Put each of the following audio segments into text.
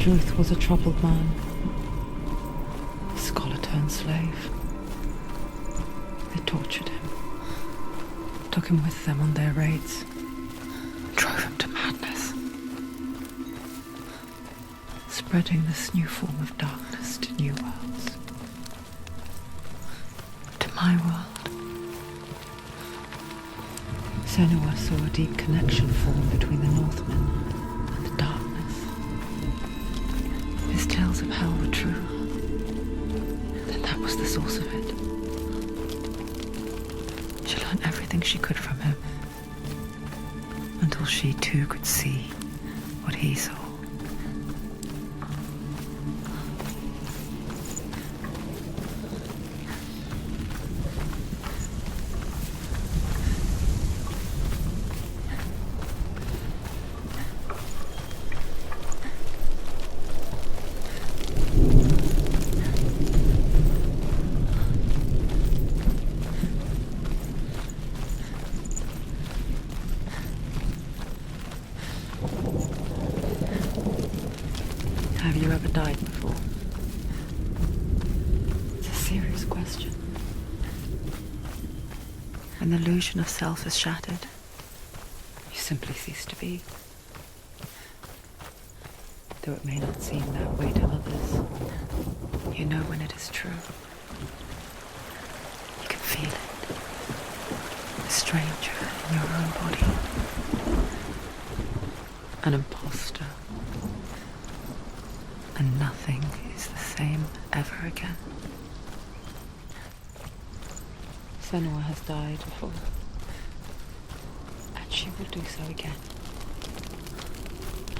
Druth was a troubled man, a scholar turned slave. They tortured him, took him with them on their raids, and drove him to madness, spreading this new form of darkness to new worlds. To my world. Senua saw a deep connection form between the Northmen and the darkness. His tales of hell were true. Then that was the source of it. She learned everything she could from him, until she too could see what he saw. Have you ever died before? It's a serious question. When the illusion of self is shattered, you simply cease to be. Though it may not seem that way to others, you know when it is true. You can feel it. A stranger in your own body. An imposter. And nothing is the same ever again. Senua has died before, and she will do so again.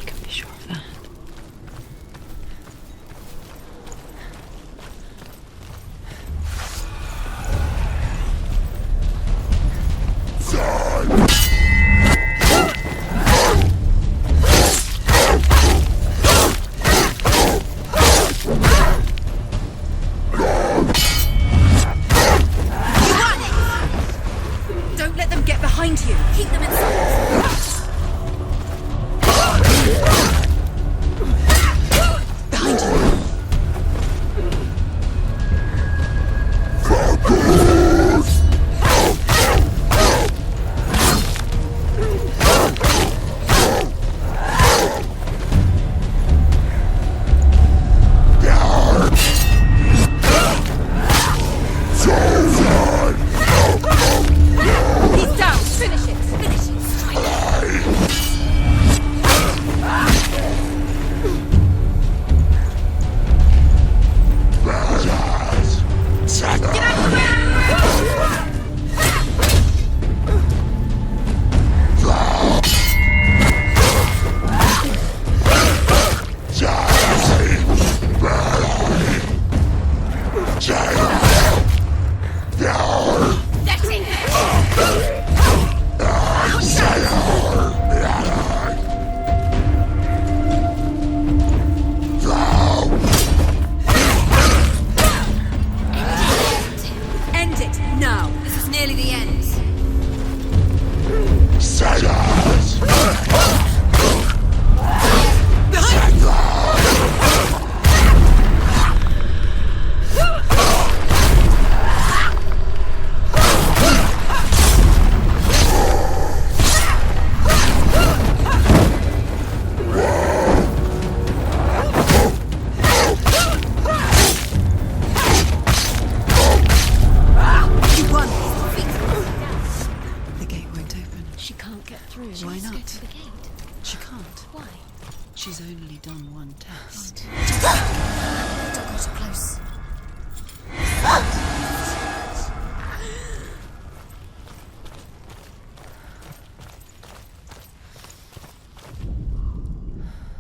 You can be sure of that.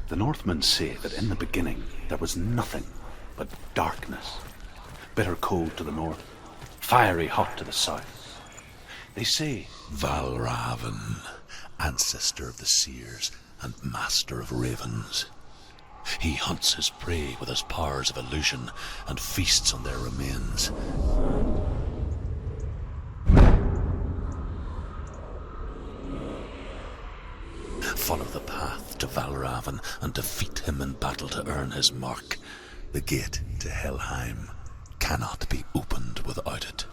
The Northmen say that in the beginning there was nothing but darkness. Bitter cold to the north, fiery hot to the south. They say Valravn, ancestor of the seers and master of ravens. He hunts his prey with his powers of illusion and feasts on their remains. Follow the path to Valravn and defeat him in battle to earn his mark. The gate to Helheim cannot be opened without it.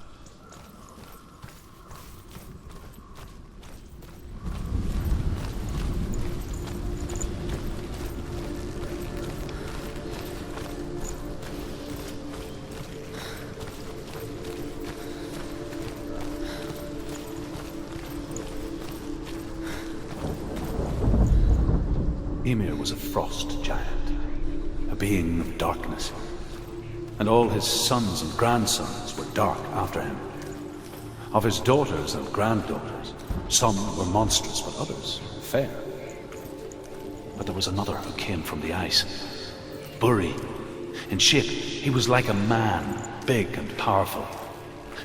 Ymir was a frost giant, a being of darkness, and all his sons and grandsons were dark after him. Of his daughters and granddaughters, some were monstrous, but others fair. But there was another who came from the ice. Buri. In shape, he was like a man, big and powerful.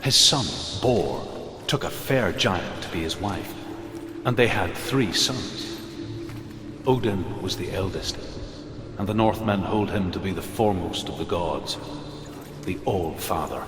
His son, Bor, took a fair giant to be his wife, and they had 3 sons. Odin was the eldest, and the Northmen hold him to be the foremost of the gods, the All-Father.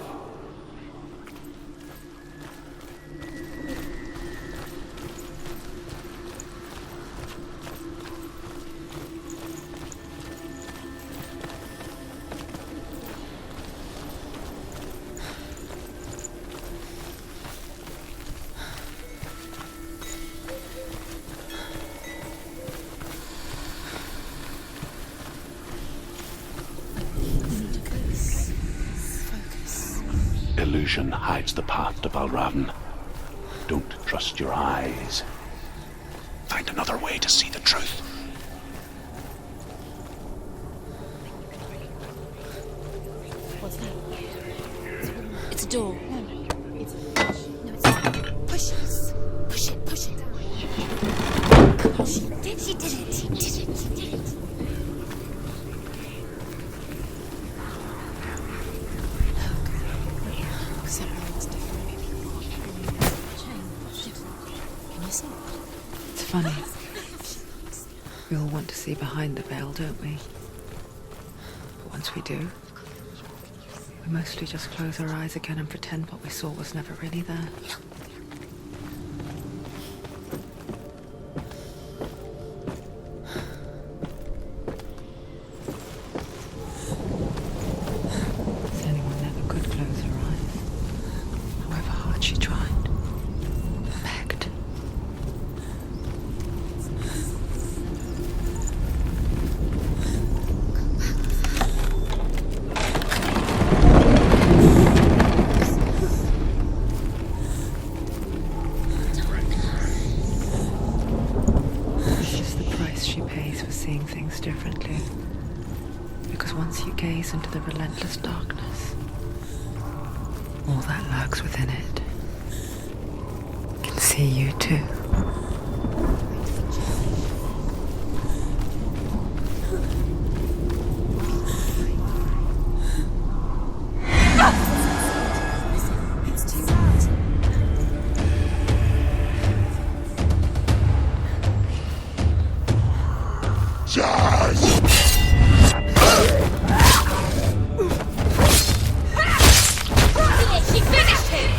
Illusion hides the path to Valravn. Don't trust your eyes. Find another way to see the truth. What's that? It's a door. No, it's a push. No, it's not. Push it. Push it. Push it. Come on, she did it. She did it. She did it. She did it. It's funny. We all want to see behind the veil, don't we? But once we do, we mostly just close our eyes again and pretend what we saw was never really there. Senua never could close her eyes, however hard she tried. Begged. This is the price she pays for seeing things differently. Because once you gaze into the relentless darkness, all that lurks within it can see you too. It's too loud. She finished him!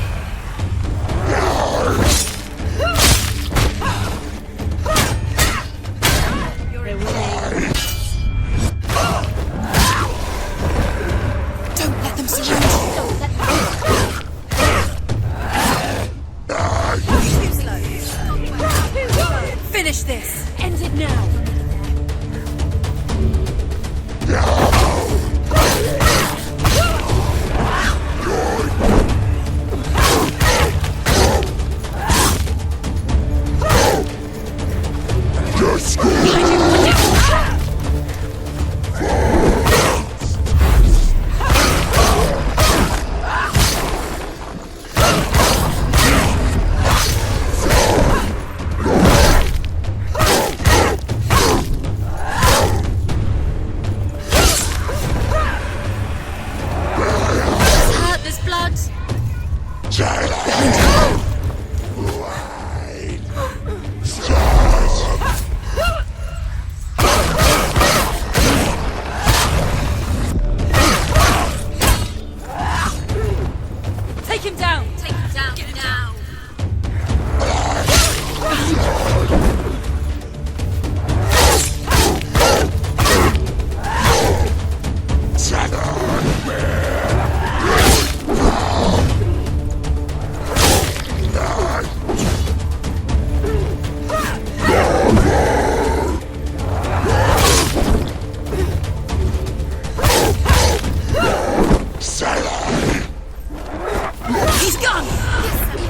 He's gone!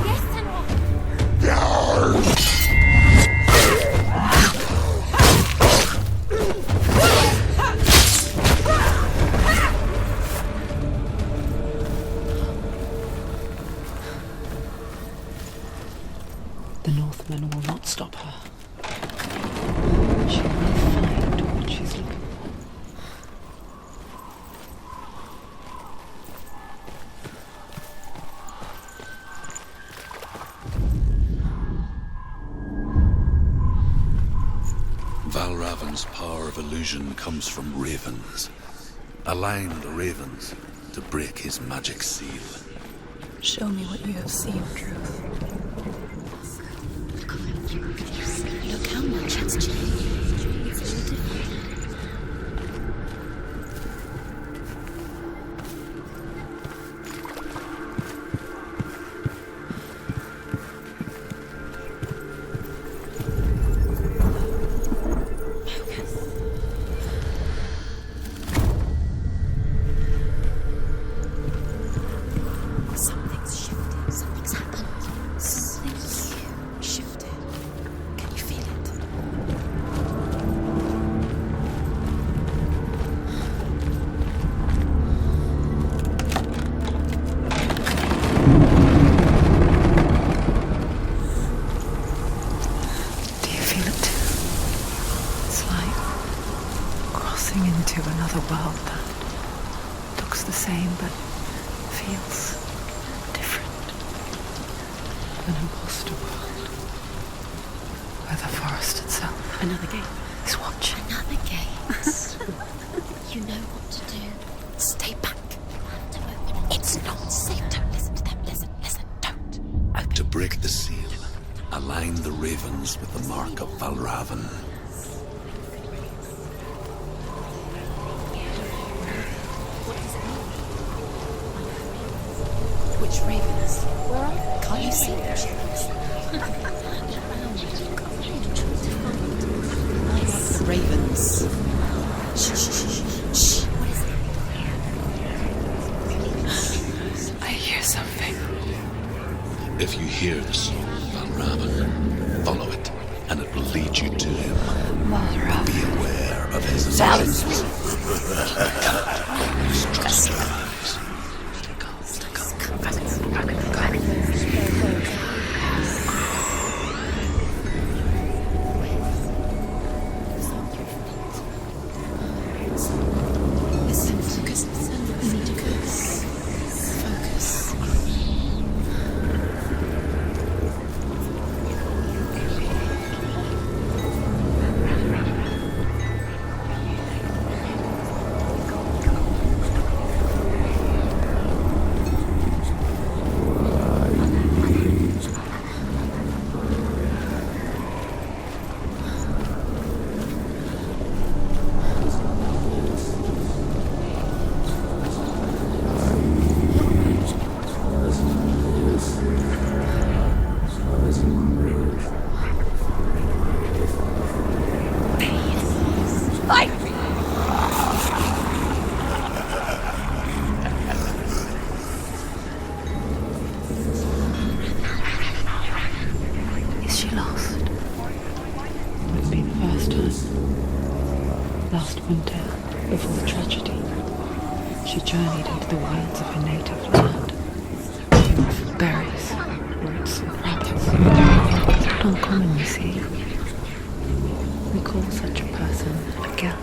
Yes, Senua! The Northmen will not stop her. She will find what she's looking for. Valravn's power of illusion comes from ravens. Align the ravens to break his magic seal. Show me what you have seen, Truth. Look how much it's changed. It's all different. Something's shifted. Something's happened. Something's shifted. Can you feel it? Do you feel it too? It's like crossing into another world that looks the same but feels different. An imposter world where the forest itself Another gate. is watching. Another gate. You know what to do. Stay back. Don't open it. It's not safe. Don't listen to them. Listen, don't. Open To break the seal, align the ravens with the mark of Valravn. Which ravens? Where are they? Can't you see them? Ravens. Shh, shh, shh, shh. What is it? I hear something. If you hear the song of Valravn, follow it, and it will lead you to him. Valravn. Be aware of his Silence. Always trust your eyes. Listen, focus. We need to focus. Focus. Is she lost? Would be the first time. Last winter, before the tragedy, she journeyed into the wilds of her native land, looking for berries, roots, and rabbits. Not uncommon, you see. We call such a person a Gelt.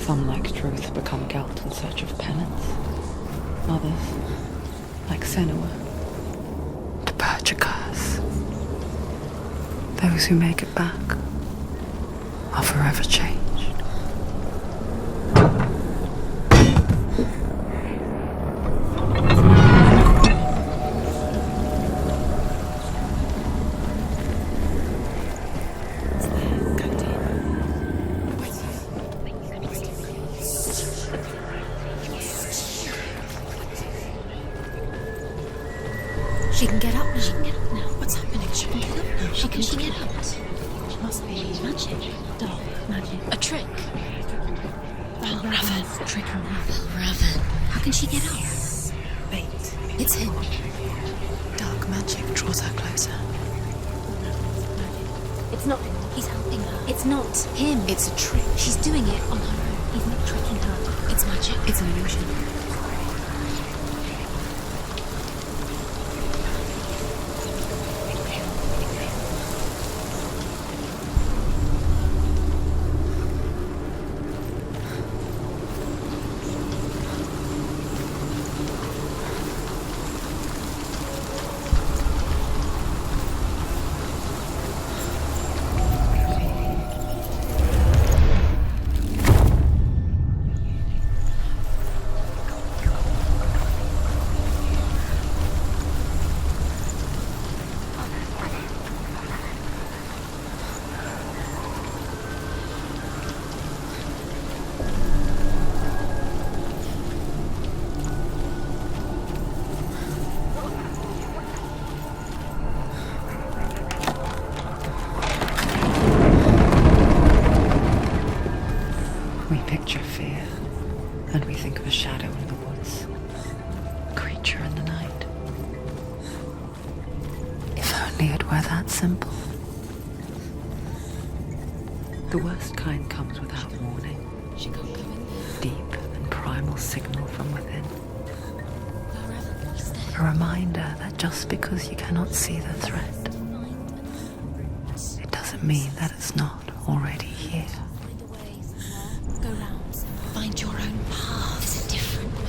Some, like Truth, become Gelt in search of penance. Others, like Senua, to purge a curse. Those who make it back are forever changed. She can get up now. She can get up now. What's happening? She can get up now. How can she get up? She must be magic. Dark magic. A trick. Valravn. Trick. Valravn. How can she get up? Bait. It's him. Dark magic draws her closer. It's not him. He's helping her. It's not him. It's a trick. She's doing it on her own. He's not tricking her. It's magic. It's an illusion. We picture fear, and we think of a shadow in the woods, a creature in the night. If only it were that simple. The worst kind comes without warning. She can't go in there. Deep and primal signal from within. Valravn, he's there. A reminder that just because you cannot see the threat, it doesn't mean that it's not already here. Find a way. Go round. Find your own path. There's a different way.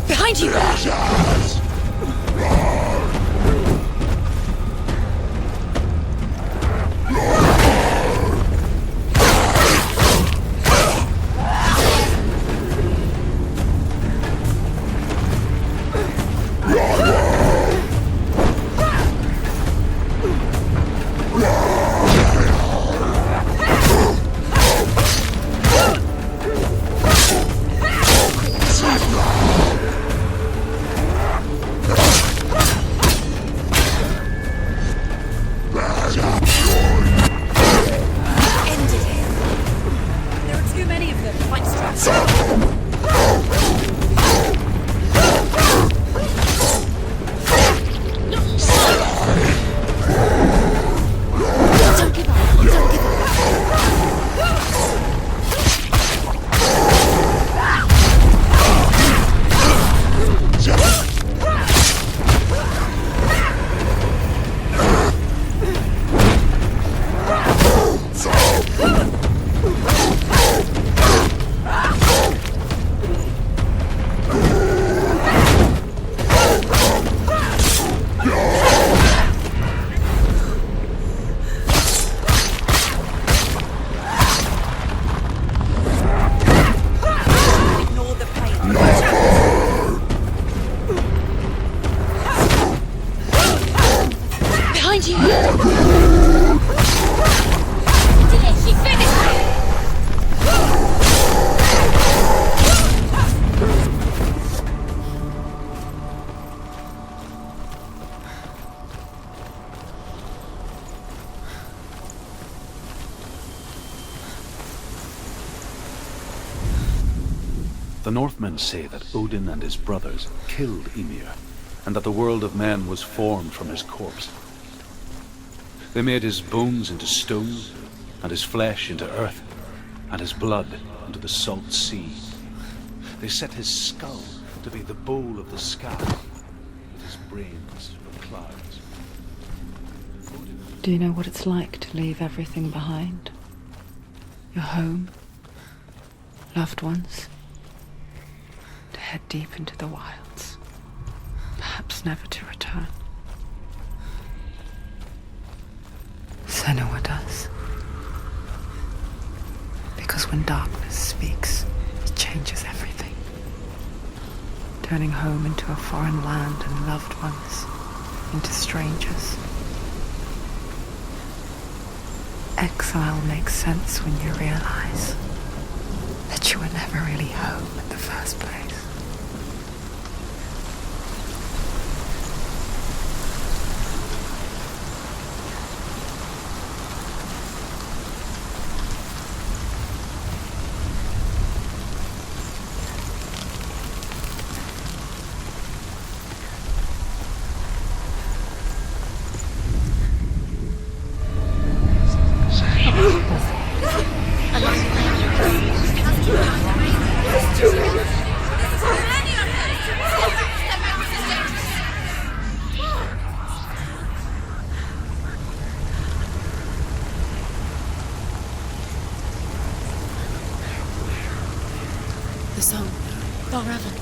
Behind you! The Northmen say that Odin and his brothers killed Ymir, and that the world of men was formed from his corpse. They made his bones into stone, and his flesh into earth, and his blood into the salt sea. They set his skull to be the bowl of the sky, with his brains for clouds. Do you know what it's like to leave everything behind? Your home, loved ones, to head deep into the wilds, perhaps never to return. Senua does. Because when darkness speaks, it changes everything, turning home into a foreign land and loved ones into strangers. Exile makes sense when you realize that you were never really home in the first place. Valravn.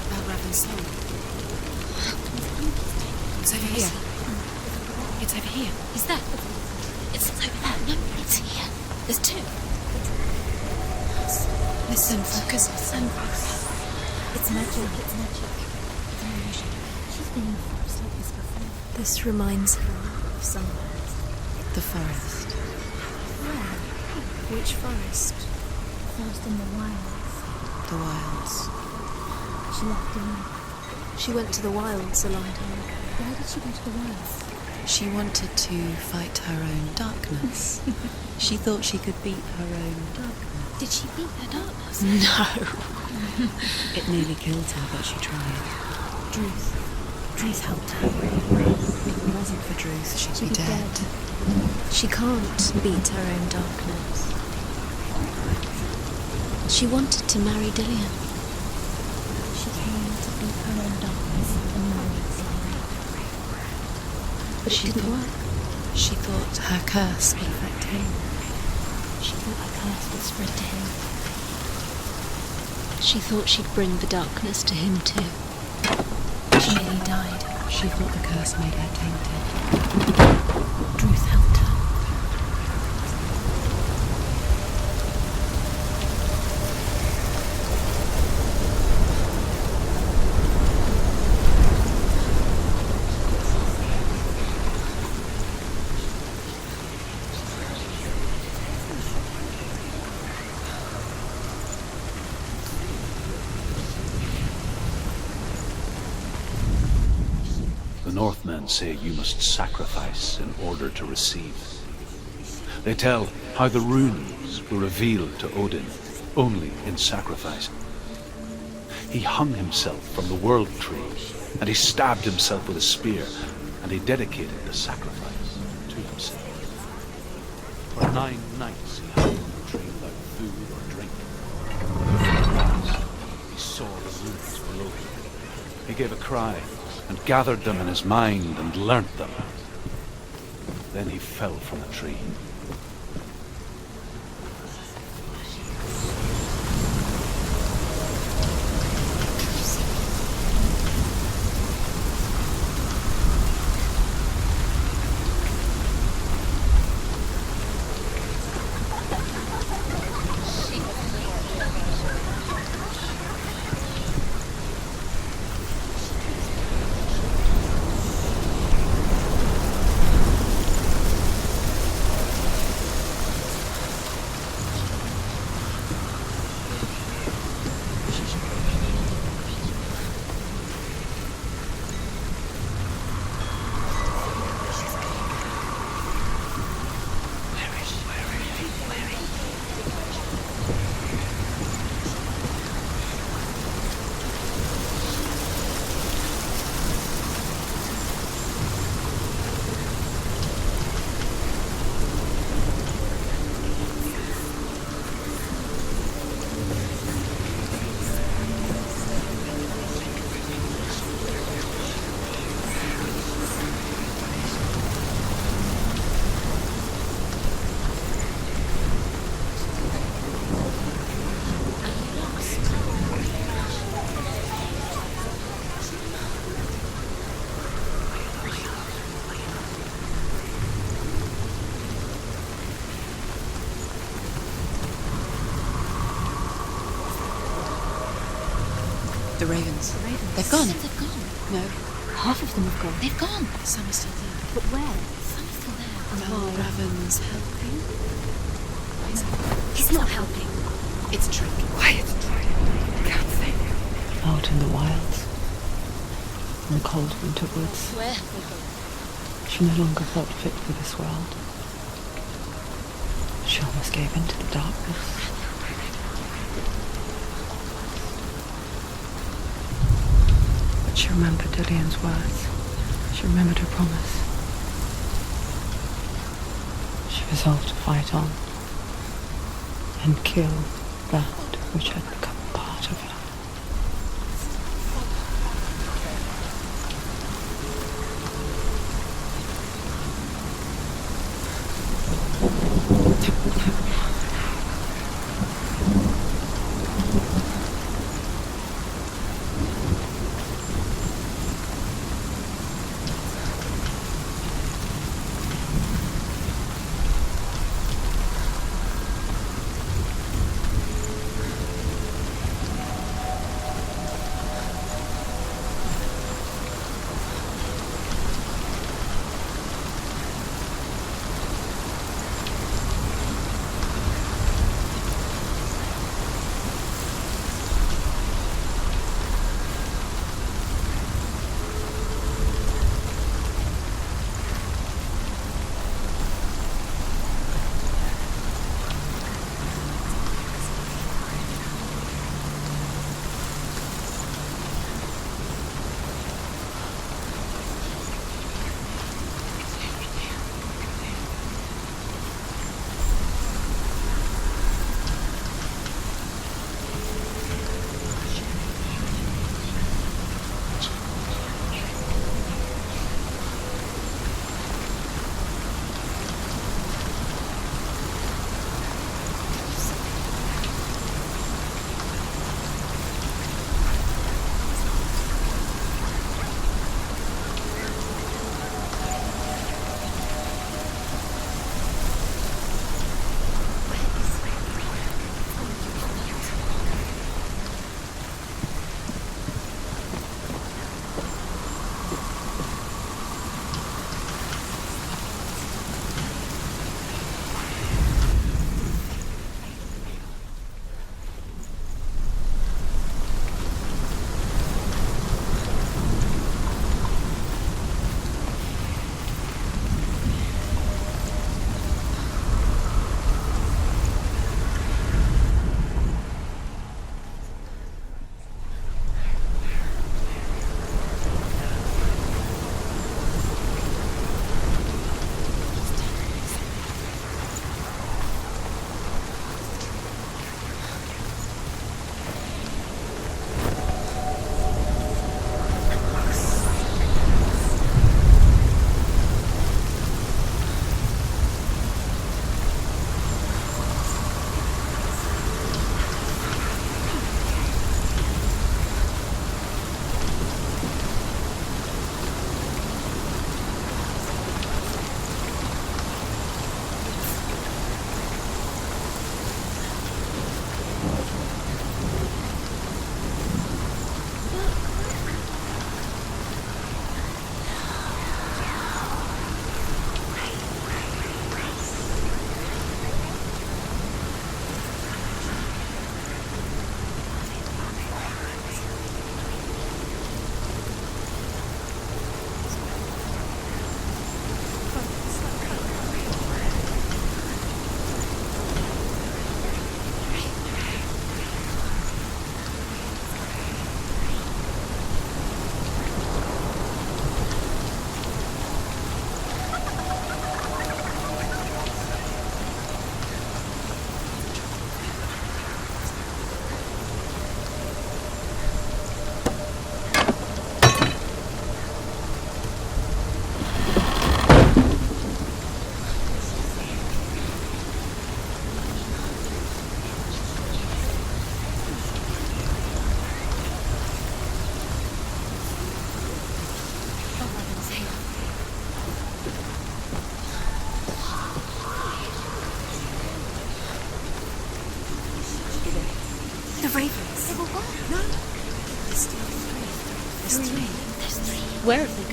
Valravn's soul. It's over here. It's over here. Is that? It's over there. No, it's here. There's two. Listen, focus. Listen. It's magic. It's magic. It's an illusion. She's been in forests like this before. This reminds her Of somewhere. of the forest. Where? Which forest? Forest in the wilds. The wilds. She left him. She went to the wilds a long time ago. Why did she go to the wilds? She wanted to fight her own darkness. She thought she could beat her own darkness. Did she beat her darkness? No. It nearly killed her, but she tried. Druth helped her. If it wasn't for Druth, she'd be dead. She can't beat her own darkness. She wanted to marry Dillian. She came to beat her own darkness and marry Dillian. But it didn't work. She thought her curse would affect him. She thought her curse would spread to him. She thought she'd bring the darkness to him too. She nearly died. She thought the curse made her tainted. Druth helped her. The Northmen say you must sacrifice in order to receive. They tell how the runes were revealed to Odin only in sacrifice. He hung himself from the world tree, and he stabbed himself with a spear, and he dedicated the sacrifice to himself. For 9 nights he hung on the tree without food or drink. At last, he saw the runes below him. He gave a cry, and gathered them in his mind and learnt them. Then he fell from the tree. The ravens. They've gone. They've gone. No, Half of them have gone. They've gone. some are still there. But where? Some are still there. And why? Valravn's helping. He's not helping. It's a trick. Quiet. Can't think. Out in the wilds, in the cold winter woods, Where? she no longer felt fit for this world. She almost gave in to the darkness. But she remembered Dillian's words. She remembered her promise. She resolved to fight on and kill that which had become part of her. There's three. Where have they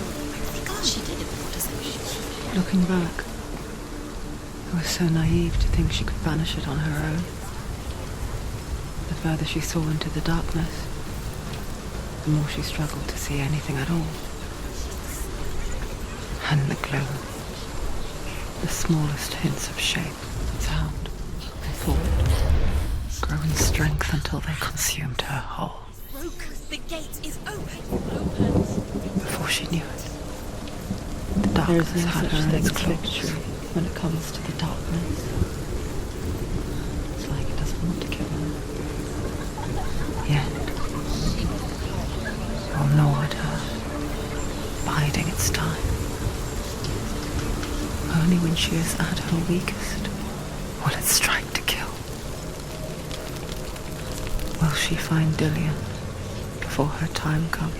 gone? She did it before, doesn't she? Looking back, I was so naive to think she could banish it on her own. The further she saw into the darkness, the more she struggled to see anything at all. And the gloom, the smallest hints of shape, sound, thought, grow in strength until they consumed her whole. The gate is open. Before she knew it, the darkness had her in its victory when it comes to the darkness. It's like it doesn't want to kill her. Yet, you'll gnaw at her, biding its time. Only when she is at her weakest will it strike to kill. Will she find Dillian before her time comes?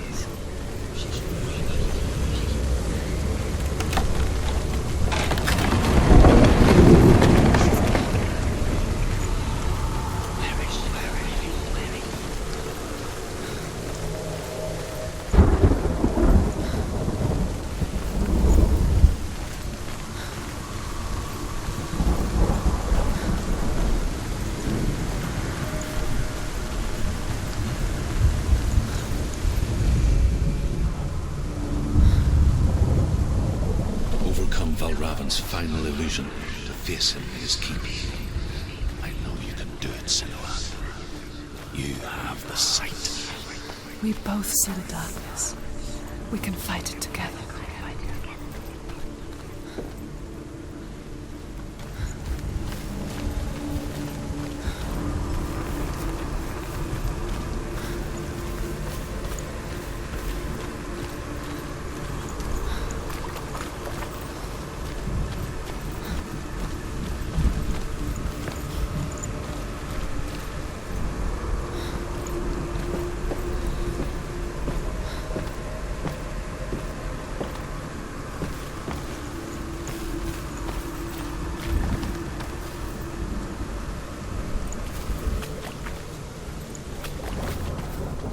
Valravn's final illusion to face him in his keep. I know you can do it, Senua. You have the sight. We both see the darkness. We can fight it together.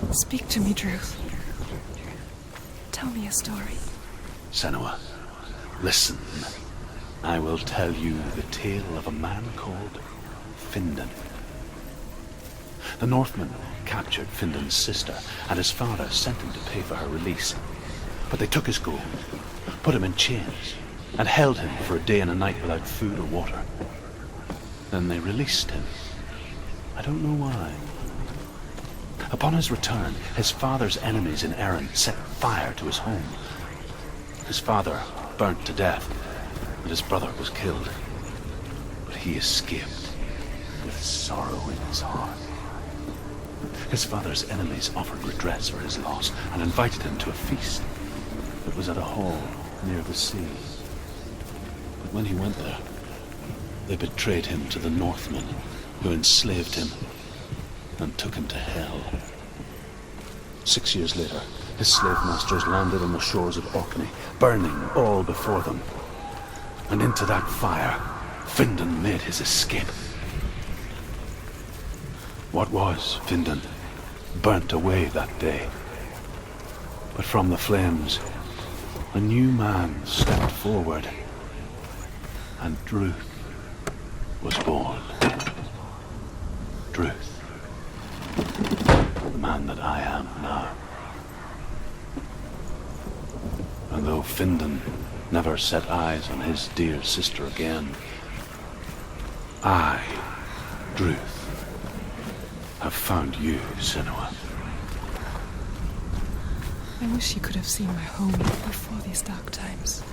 Speak to me, Druth. Tell me a story. Senua, listen. I will tell you the tale of a man called Findan. The Northmen captured Findan's sister, and his father sent him to pay for her release. But they took his gold, put him in chains, and held him for a day and a night without food or water. Then they released him. I don't know why. Upon his return, his father's enemies in Erin set fire to his home. His father burnt to death, and his brother was killed. But he escaped with sorrow in his heart. His father's enemies offered redress for his loss and invited him to a feast. It was at a hall near the sea. But when he went there, they betrayed him to the Northmen, who enslaved him and took him to hell. 6 years later, his slave masters landed on the shores of Orkney, burning all before them. And into that fire, Findan made his escape. What was Findan burnt away that day. But from the flames, a new man stepped forward, and Druth was born. Druth. The man that I am now. And though Findan never set eyes on his dear sister again, I, Druth, have found you, Senua. I wish you could have seen my home before these dark times.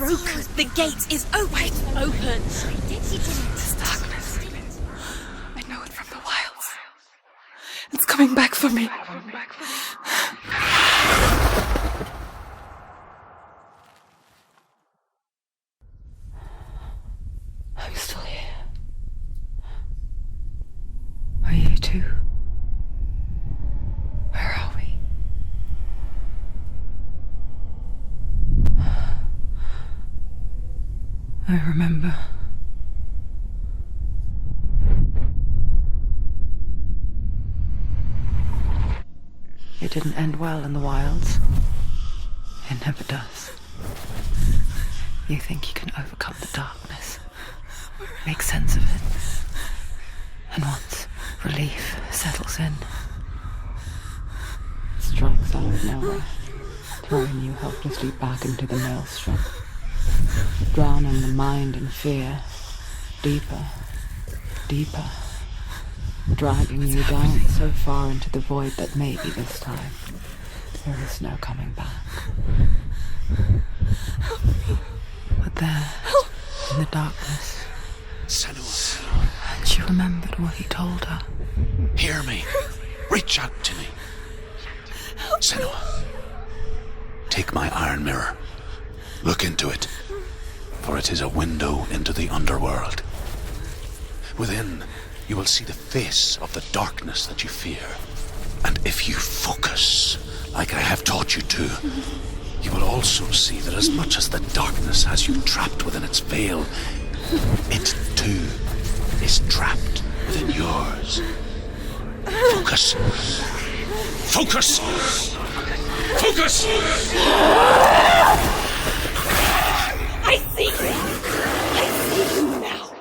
broken. The gate is open. Open. She did it. This darkness. I know it from the wilds. It's coming back for me. I'm still here. Are you too? Where are we? I remember. It didn't end well in the wilds. It never does. You think you can overcome the darkness, make sense of it, and once relief settles in, it strikes out of nowhere, throwing you helplessly back into the maelstrom, drowning the mind in fear, deeper, deeper, dragging you down so far into the void that maybe this time there is no coming back. But there, in the darkness, Senua, and she remembered what he told her. hear me. Reach out to me. Senua, take my iron mirror. Look into it, for it is a window into the underworld. Within, you will see the face of the darkness that you fear. And if you focus, like I have taught you to, you will also see that as much as the darkness has you trapped within its veil, it too is trapped within yours. Focus. Focus! Focus! I see you! I see you now!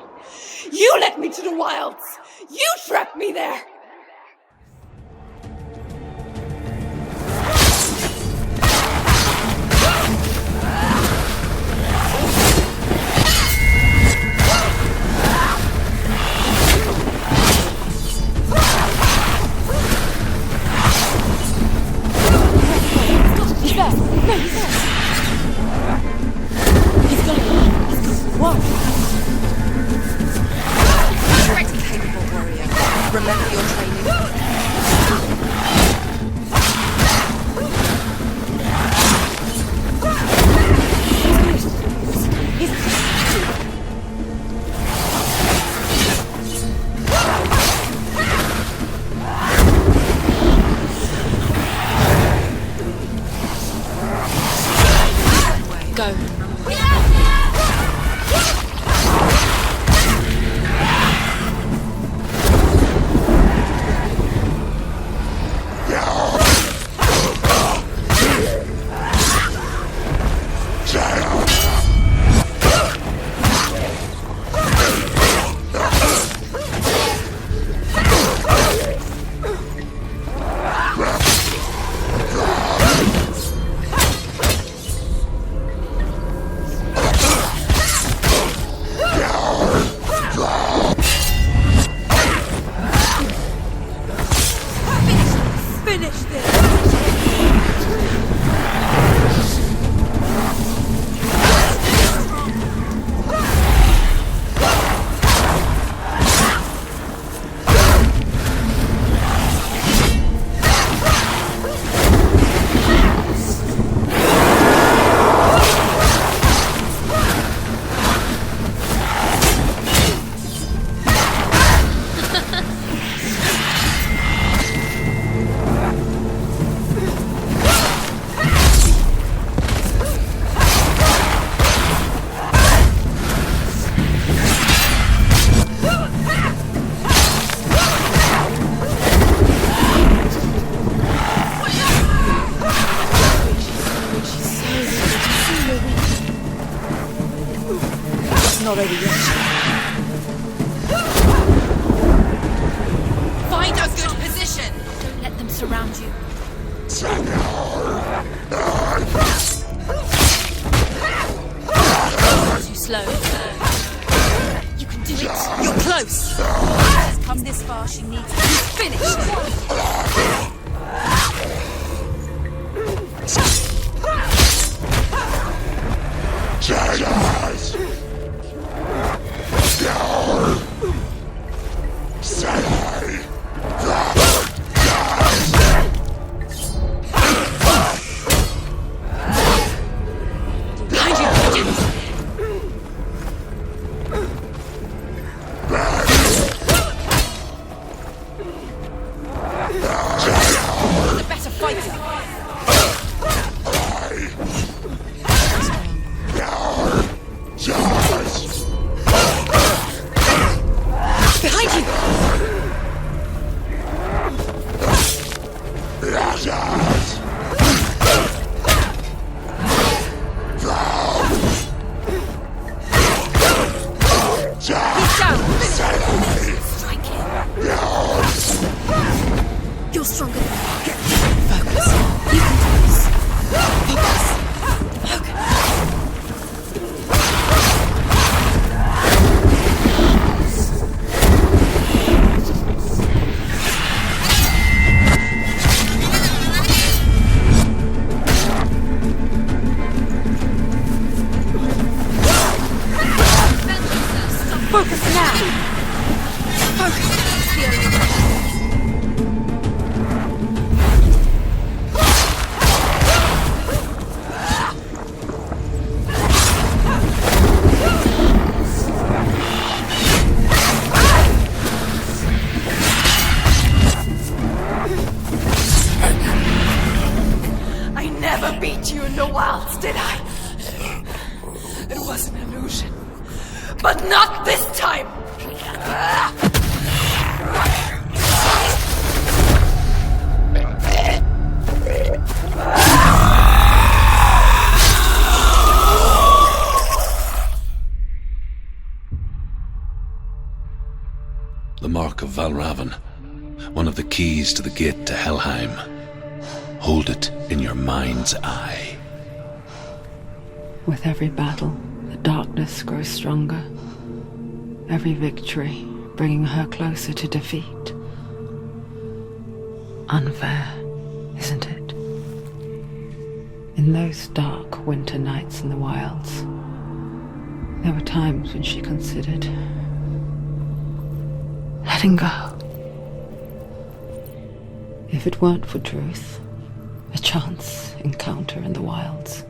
You led me to the wilds! You trapped me there! Remember your training. Go. Not over yet. Find a good position. Don't let them surround you. Too slow. You can do it. You're close. She's come this far. She needs to be finished. meet you in the wilds, did I? It was an illusion. But not this time! The mark of Valravn, one of the keys to the gate to Helheim. Hold it in your mind's eye. With every battle, the darkness grows stronger. Every victory bringing her closer to defeat. Unfair, isn't it? In those dark winter nights in the wilds, there were times when she considered letting go. If it weren't for Druth, a chance encounter in the wilds,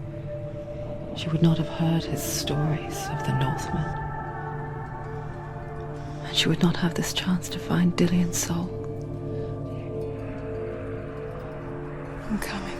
she would not have heard his stories of the Northmen. And she would not have this chance to find Dillion's soul. I'm coming.